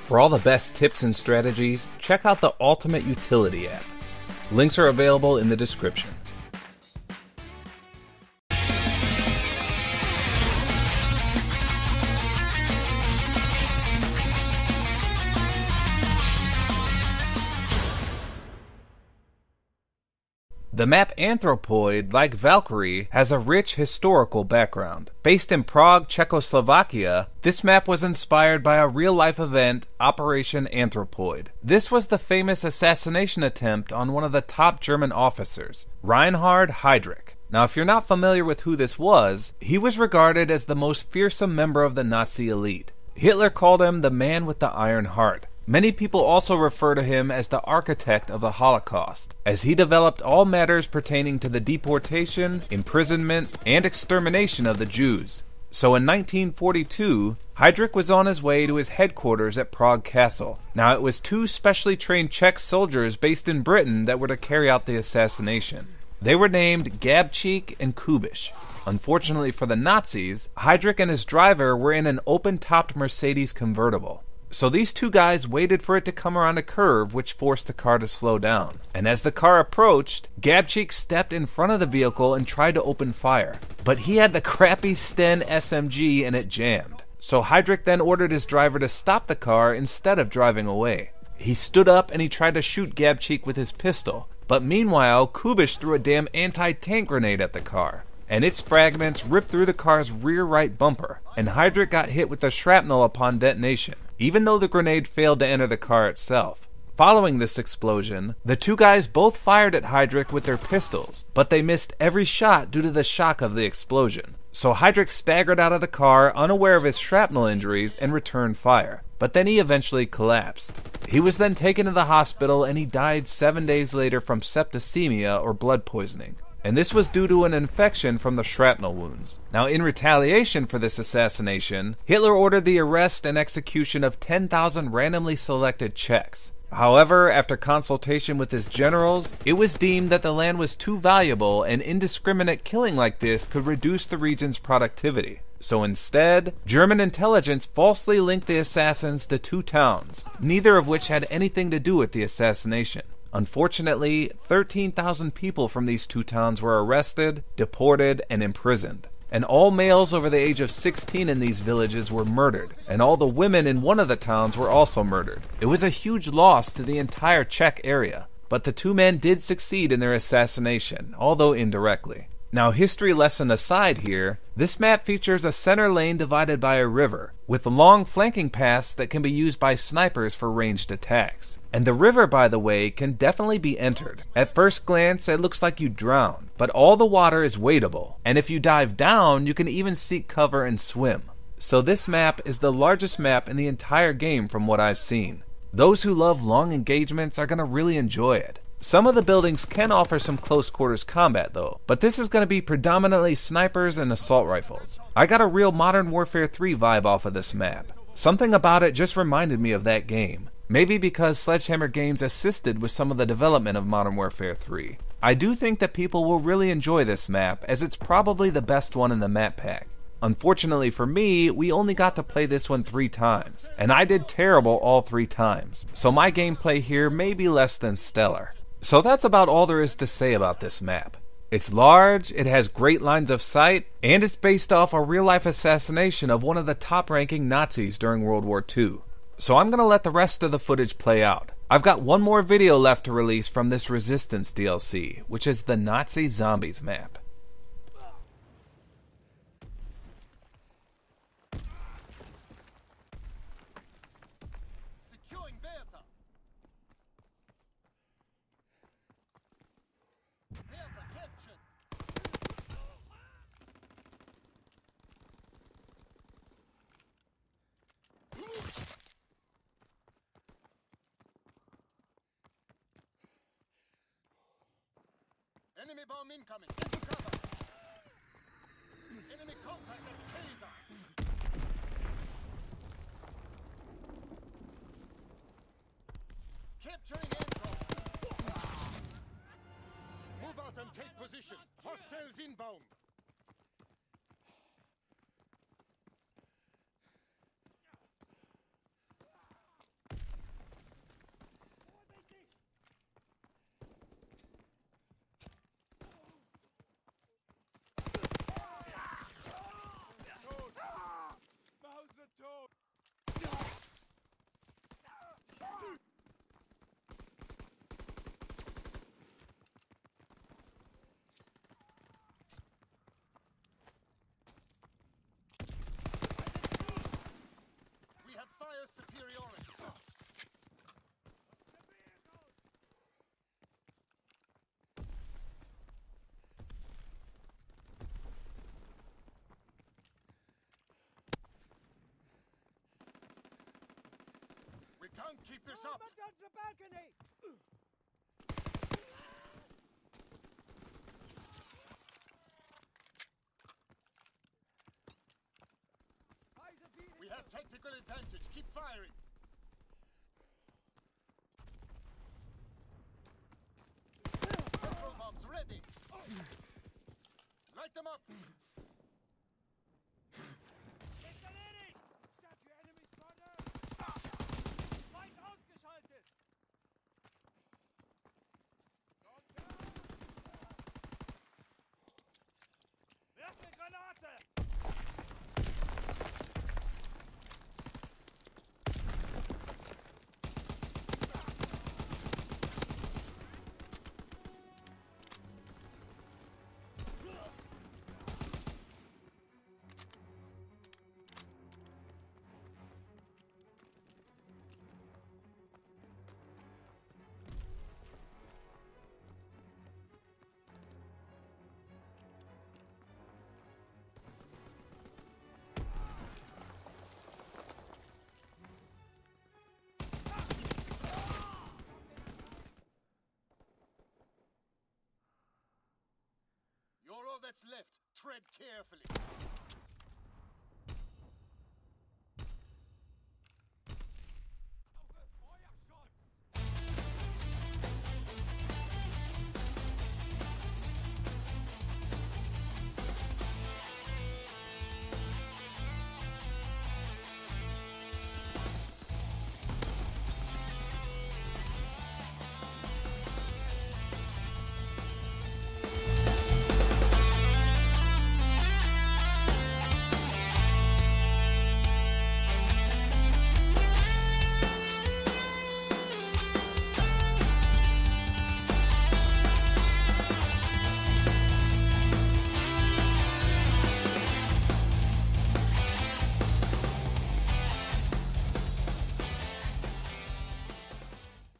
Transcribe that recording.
For all the best tips and strategies, check out the Ultimate Utility app. Links are available in the description. The map Anthropoid, like Valkyrie, has a rich historical background. Based in Prague, Czechoslovakia, this map was inspired by a real-life event, Operation Anthropoid. This was the famous assassination attempt on one of the top German officers, Reinhard Heydrich. Now, if you're not familiar with who this was, he was regarded as the most fearsome member of the Nazi elite. Hitler called him the man with the iron heart. Many people also refer to him as the architect of the Holocaust, as he developed all matters pertaining to the deportation, imprisonment, and extermination of the Jews. So in 1942, Heydrich was on his way to his headquarters at Prague Castle. Now, it was two specially trained Czech soldiers based in Britain that were to carry out the assassination. They were named Gabčík and Kubiš. Unfortunately for the Nazis, Heydrich and his driver were in an open-topped Mercedes convertible. So these two guys waited for it to come around a curve, which forced the car to slow down. And as the car approached, Gabčík stepped in front of the vehicle and tried to open fire. But he had the crappy Sten SMG and it jammed. So Heydrich then ordered his driver to stop the car instead of driving away. He stood up and he tried to shoot Gabčík with his pistol. But meanwhile, Kubiš threw a damn anti-tank grenade at the car, and its fragments ripped through the car's rear right bumper, and Heydrich got hit with the shrapnel upon detonation, even though the grenade failed to enter the car itself. Following this explosion, the two guys both fired at Heydrich with their pistols, but they missed every shot due to the shock of the explosion. So Heydrich staggered out of the car, unaware of his shrapnel injuries, and returned fire. But then he eventually collapsed. He was then taken to the hospital and he died 7 days later from septicemia or blood poisoning. And this was due to an infection from the shrapnel wounds. Now, in retaliation for this assassination, Hitler ordered the arrest and execution of 10,000 randomly selected Czechs. However, after consultation with his generals, it was deemed that the land was too valuable and indiscriminate killing like this could reduce the region's productivity. So instead, German intelligence falsely linked the assassins to two towns, neither of which had anything to do with the assassination. Unfortunately, 13,000 people from these two towns were arrested, deported, and imprisoned. And all males over the age of 16 in these villages were murdered, and all the women in one of the towns were also murdered. It was a huge loss to the entire Czech area, but the two men did succeed in their assassination, although indirectly. Now, history lesson aside here, this map features a center lane divided by a river, with long flanking paths that can be used by snipers for ranged attacks. And the river, by the way, can definitely be entered. At first glance, it looks like you drown, but all the water is wadeable, and if you dive down, you can even seek cover and swim. So this map is the largest map in the entire game from what I've seen. Those who love long engagements are going to really enjoy it. Some of the buildings can offer some close quarters combat though, but this is going to be predominantly snipers and assault rifles. I got a real Modern Warfare 3 vibe off of this map. Something about it just reminded me of that game. Maybe because Sledgehammer Games assisted with some of the development of Modern Warfare 3. I do think that people will really enjoy this map, as it's probably the best one in the map pack. Unfortunately for me, we only got to play this one 3 times, and I did terrible all 3 times, so my gameplay here may be less than stellar. So that's about all there is to say about this map. It's large, it has great lines of sight, and it's based off a real-life assassination of one of the top-ranking Nazis during World War II. So I'm going to let the rest of the footage play out. I've got one more video left to release from this Resistance DLC, which is the Nazi Zombies map. Enemy bomb incoming. Into cover. Enemy contact at Kaiser. Capturing Antro. Move out and take position. Hostiles inbound. superiority. We can't keep this up! That's the balcony! We have tactical advantage. Keep firing. Control bombs ready. Light them up. Stop your enemy spotter! Weit ausgeschaltet! Werf eine Granate! You're all that's left. Tread carefully.